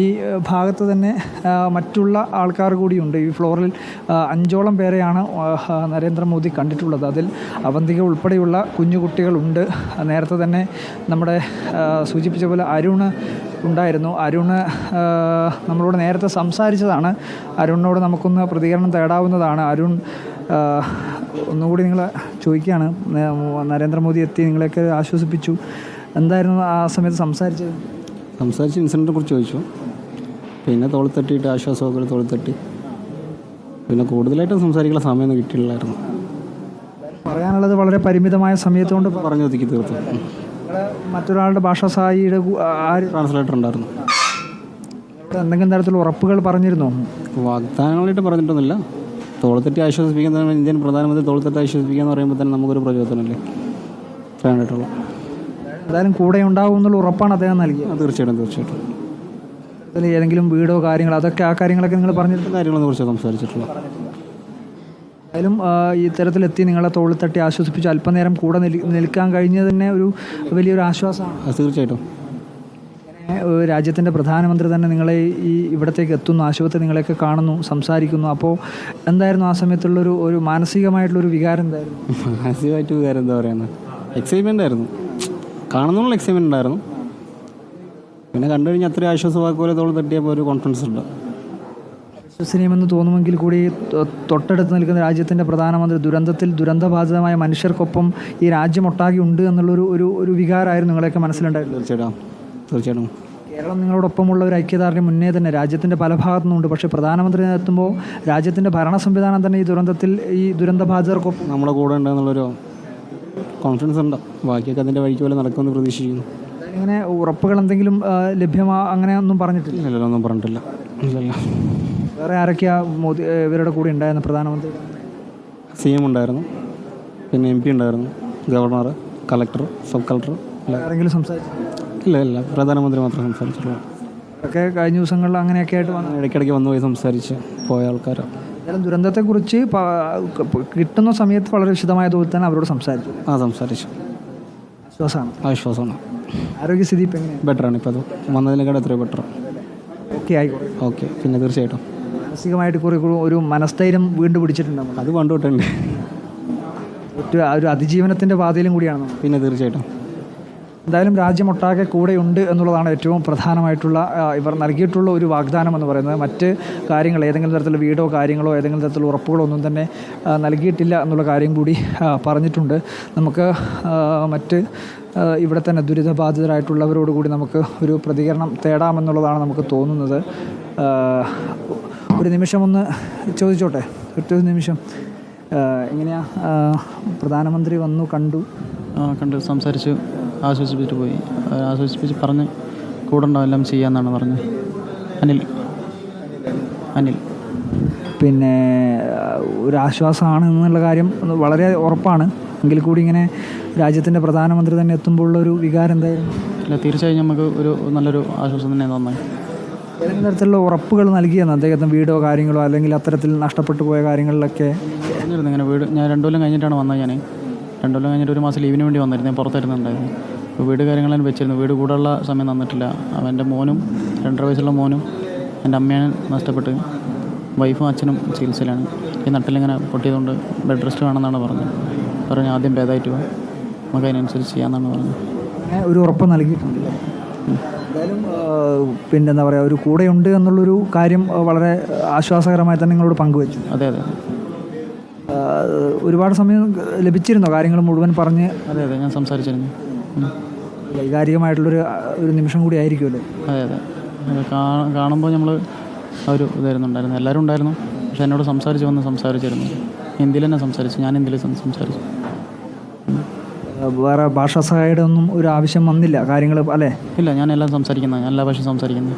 ഈ ഭാഗത്ത് തന്നെ മറ്റുള്ള ആൾക്കാർ കൂടിയുണ്ട്. ഈ ഫ്ലോറിൽ 5ഓളം പേരെയാണ് നരേന്ദ്രമോദി കണ്ടിട്ടുള്ളത്. അതിൽ അവന്തിക ഉൾപ്പെടെയുള്ള കുഞ്ഞുകുട്ടികളുണ്ട്. നേരത്തെ തന്നെ നമ്മുടെ സൂചിപ്പിച്ച പോലെ അരുൺ ഉണ്ടായിരുന്നു. അരുൺ നമ്മളോട് നേരത്തെ സംസാരിച്ചതാണ്. അരുണിനോട് നമുക്കൊന്ന് പ്രതികരണം തേടാവുന്നതാണ്. അരുൺ, ഒന്നുകൂടി നിങ്ങൾ ചോദിക്കുകയാണ്, നരേന്ദ്രമോദി എത്തി നിങ്ങളെയൊക്കെ ആശ്വസിപ്പിച്ചു, എന്തായിരുന്നു ആ സമയത്ത് സംസാരിച്ച് ഇൻസിഡൻറ്റിനെ കുറിച്ച് ചോദിച്ചു. പിന്നെ തോളിത്തട്ടിയിട്ട് ആശ്വാസമൊക്കെ തോളിത്തട്ടി. പിന്നെ കൂടുതലായിട്ടും സംസാരിക്കാനുള്ള സമയമൊന്നും കിട്ടിയില്ലായിരുന്നു. പറയാനുള്ളത് വളരെ പരിമിതമായ സമയത്തുകൊണ്ട് പറഞ്ഞു ഒതുക്കി തീർത്തു. മറ്റൊരാളുടെ ഭാഷാ സഹായിയുടെ ട്രാൻസ്ലേറ്റർ ഉണ്ടായിരുന്നു. എന്തെങ്കിലും തരത്തിലുള്ള ഉറപ്പുകൾ പറഞ്ഞിരുന്നോ? വാഗ്ദാനങ്ങളായിട്ട് പറഞ്ഞിട്ടൊന്നുമില്ല. തോളിത്തട്ടി ആശ്വസിപ്പിക്കാൻ ഇന്ത്യൻ പ്രധാനമന്ത്രി തോളിത്തട്ടി ആശ്വസിപ്പിക്കുക എന്ന് പറയുമ്പോൾ തന്നെ നമുക്കൊരു പ്രചോദനമല്ലേ പറയാനായിട്ടുള്ള. എന്തായാലും കൂടെ ഉണ്ടാവും എന്നുള്ള ഉറപ്പാണ് അദ്ദേഹം നൽകിയത്. തീർച്ചയായിട്ടും. അതിൽ ഏതെങ്കിലും വീടോ കാര്യങ്ങളോ അതൊക്കെ ആ കാര്യങ്ങളൊക്കെ നിങ്ങൾ പറഞ്ഞിട്ട് കാര്യങ്ങളെ കുറിച്ച് സംസാരിച്ചിട്ടുള്ള. എന്തായാലും ഈ തരത്തിലെത്തി നിങ്ങളെ തോളിത്തട്ടി ആശ്വസിപ്പിച്ച് അല്പനേരം കൂടെ നിൽക്കാൻ കഴിഞ്ഞത് തന്നെ ഒരു വലിയൊരു ആശ്വാസമാണ്. തീർച്ചയായിട്ടും. രാജ്യത്തിൻ്റെ പ്രധാനമന്ത്രി തന്നെ നിങ്ങളെ ഈ ഇവിടത്തേക്ക് എത്തുന്നു, ആശുപത്രി നിങ്ങളെയൊക്കെ കാണുന്നു, സംസാരിക്കുന്നു. അപ്പോൾ എന്തായിരുന്നു ആ സമയത്തുള്ളൊരു മാനസികമായിട്ടുള്ളൊരു വികാരം എന്തായിരുന്നു? മാനസികമായിട്ട് വികാരം എന്താ പറയുന്നത്, എക്സൈറ്റ്മെൻ്റ് ആയിരുന്നു. കാണുന്നുള്ള എക്സൈറ്റ്മെൻ്റ് ഉണ്ടായിരുന്നു. പിന്നെ കണ്ടു കഴിഞ്ഞാൽ അത്രയും ആശ്വാസവാക്കുപോലെ തോൾ തട്ടിയപ്പോൾ ഒരു കോൺഫിഡൻസ് ഉണ്ട്. വിശ്വസനീയമെന്ന് തോന്നുമെങ്കിൽ കൂടി തൊട്ടടുത്ത് നിൽക്കുന്ന രാജ്യത്തിൻ്റെ പ്രധാനമന്ത്രി ദുരന്തബാധിതമായ മനുഷ്യർക്കൊപ്പം ഈ രാജ്യമൊട്ടാകെ ഉണ്ട് എന്നുള്ളൊരു വികാരമായിരുന്നു നിങ്ങളെയൊക്കെ മനസ്സിലുണ്ടായിരുന്നു. തീർച്ചയായിട്ടും. കേരളം നിങ്ങളോടൊപ്പമുള്ള ഒരു ഐക്യദാർഢ്യം മുന്നേ തന്നെ രാജ്യത്തിൻ്റെ പല ഭാഗത്തുനിന്നുണ്ട്. പക്ഷേ പ്രധാനമന്ത്രി എത്തുമ്പോൾ രാജ്യത്തിൻ്റെ ഭരണ സംവിധാനം തന്നെ ഈ ദുരന്തബാധിതർക്കൊപ്പം നമ്മുടെ കൂടെ ഉണ്ടെന്നുള്ളൊരു കോൺഫിഡൻസ് ഉണ്ട്. ബാക്കിയൊക്കെ അതിൻ്റെ വഴിക്ക് പോലെ നടക്കുമെന്ന് പ്രതീക്ഷിക്കുന്നു. ഇങ്ങനെ ഉറപ്പുകൾ എന്തെങ്കിലും അങ്ങനെ ഒന്നും പറഞ്ഞിട്ടില്ല? ഇല്ലല്ലോ, ഒന്നും പറഞ്ഞിട്ടില്ല. ഇല്ലല്ല. വേറെ ആരൊക്കെയാ ഇവരുടെ കൂടെ ഉണ്ടായിരുന്ന? പ്രധാനമന്ത്രി CM ഉണ്ടായിരുന്നു, പിന്നെ MP ഉണ്ടായിരുന്നു, ഗവർണർ, കളക്ടർ, സബ് കളക്ടർ. ആരെങ്കിലും സംസാരിച്ചു? ഇല്ല, പ്രധാനമന്ത്രി മാത്രമേ സംസാരിച്ചുള്ളൂ. ഒക്കെ കഴിഞ്ഞ ദിവസങ്ങളിൽ അങ്ങനെയൊക്കെ ആയിട്ട് ഇടയ്ക്കിടയ്ക്ക് വന്നു പോയി സംസാരിച്ച് പോയ ആൾക്കാരാണ്. എന്തായാലും ദുരന്തത്തെക്കുറിച്ച് കിട്ടുന്ന സമയത്ത് വളരെ വിശദമായ തോതിൽ തന്നെ അവരോട് സംസാരിച്ചു. സംസാരിച്ചു. ആശ്വാസമാണ്. ആരോഗ്യസ്ഥിതി ഇപ്പം എങ്ങനെയാണ്? ബെറ്ററാണ്. ഇപ്പോൾ അത് വന്നതിനേക്കാൾ എത്രയോ ബെറ്റർ. ഓക്കെ. പിന്നെ തീർച്ചയായിട്ടും മാനസികമായിട്ട് ഒരു മനസ്ഥൈര്യം വീണ്ടും പിടിച്ചിട്ടുണ്ടാവും. അത് പണ്ടുതൊട്ടുണ്ട്. ഒരു അതിജീവനത്തിൻ്റെ പാതയിലും കൂടിയാണ്. പിന്നെ തീർച്ചയായിട്ടും. എന്തായാലും രാജ്യമൊട്ടാകെ കൂടെയുണ്ട് എന്നുള്ളതാണ് ഏറ്റവും പ്രധാനമായിട്ടുള്ള ഇവർ നൽകിയിട്ടുള്ള ഒരു വാഗ്ദാനം എന്ന് പറയുന്നത്. മറ്റ് കാര്യങ്ങൾ ഏതെങ്കിലും തരത്തിലുള്ള വീടോ കാര്യങ്ങളോ ഏതെങ്കിലും തരത്തിലുള്ള ഉറപ്പുകളോ ഒന്നും തന്നെ നൽകിയിട്ടില്ല എന്നുള്ള കാര്യം കൂടി പറഞ്ഞിട്ടുണ്ട്. നമുക്ക് മറ്റ് ഇവിടെ തന്നെ ദുരിതബാധിതരായിട്ടുള്ളവരോട് കൂടി നമുക്ക് ഒരു പ്രതികരണം തേടാമെന്നുള്ളതാണ് നമുക്ക് തോന്നുന്നത്. ഒരു നിമിഷം ഒന്ന് ചോദിച്ചോട്ടെ, ഒറ്റ നിമിഷം. എങ്ങനെയാ, പ്രധാനമന്ത്രി വന്നു, കണ്ടു, സംസാരിച്ചു, ആശ്വസിപ്പിച്ചിട്ട് പോയി. ആശ്വസിപ്പിച്ച് പറഞ്ഞ് കൂടെ ഉണ്ടാവും, എല്ലാം ചെയ്യാമെന്നാണ് പറഞ്ഞത്. അനിൽ പിന്നെ ഒരു ആശ്വാസമാണ് എന്നുള്ള കാര്യം വളരെ ഉറപ്പാണ്. എങ്കിൽ കൂടി ഇങ്ങനെ രാജ്യത്തിൻ്റെ പ്രധാനമന്ത്രി തന്നെ എത്തുമ്പോഴുള്ളൊരു വികാരം എന്തായിരുന്നു? അല്ല, തീർച്ചയായും നമുക്ക് ഒരു നല്ലൊരു ആശ്വാസം തന്നെ നന്നായി. ഏതെങ്കിലും തരത്തിലുള്ള ഉറപ്പുകൾ നൽകിയെന്ന് അദ്ദേഹത്തിന് വീടോ കാര്യങ്ങളോ അല്ലെങ്കിൽ അത്തരത്തിൽ നഷ്ടപ്പെട്ടു പോയ കാര്യങ്ങളിലൊക്കെ പറഞ്ഞിരുന്നു. ഇങ്ങനെ വീട് ഞാൻ 2 കൊല്ലം കഴിഞ്ഞിട്ടാണ് വന്നത്. ഞാൻ 2 കൊല്ലം കഴിഞ്ഞിട്ട് 1 മാസം ലീവിന് വേണ്ടി വന്നിരുന്നു. ഞാൻ പുറത്തായിരുന്നുണ്ടായിരുന്നു. അപ്പോൾ വീട് കാര്യങ്ങളെല്ലാം വെച്ചിരുന്നു. വീട് കൂടുള്ള സമയം തന്നിട്ടില്ല. എൻ്റെ മോനും 2.5 വയസ്സുള്ള മോനും എൻ്റെ അമ്മയാണ് നഷ്ടപ്പെട്ട്. വൈഫും അച്ഛനും ചികിത്സയിലാണ്. ഈ നട്ടിലിങ്ങനെ പൊട്ടിയതുകൊണ്ട് ബെഡ് റെസ്റ്റ് വേണമെന്നാണ് പറഞ്ഞ് ആദ്യം ഭേദമായിട്ട് പോകാം, നമുക്ക് അതിനനുസരിച്ച് ചെയ്യാമെന്നാണ് പറഞ്ഞത്. ഒരു ഉറപ്പ് നൽകിയിട്ടുണ്ട്. എന്തായാലും പിന്നെന്താ പറയുക, ഒരു കൂടെയുണ്ട് എന്നുള്ളൊരു കാര്യം വളരെ ആശ്വാസകരമായി തന്നെ നിങ്ങളോട് പങ്കുവച്ചു. അതെ. ഒരുപാട് സമയം ലഭിച്ചിരുന്നോ കാര്യങ്ങൾ മുഴുവൻ പറഞ്ഞ്? അതെ, ഞാൻ സംസാരിച്ചിരുന്നു. വൈകാരികമായിട്ടുള്ളൊരു നിമിഷം കൂടി ആയിരിക്കുമല്ലോ. അതെ. കാണുമ്പോൾ നമ്മൾ ഒരു ഇതായിരുന്നുണ്ടായിരുന്നു. എല്ലാവരും ഉണ്ടായിരുന്നു. പക്ഷെ എന്നോട് സംസാരിച്ചിരുന്നു. ഹിന്ദിയിൽ തന്നെ സംസാരിച്ചു. ഞാൻ ഹിന്ദിയിൽ സംസാരിച്ചു. വേറെ ഭാഷാ സഹായിയുടെ ഒന്നും ഒരു ആവശ്യം വന്നില്ല കാര്യങ്ങൾ അല്ലേ? ഇല്ല, ഞാൻ എല്ലാം സംസാരിക്കുന്നത്. ഞാൻ എല്ലാ ഭാഷയും സംസാരിക്കുന്നത്.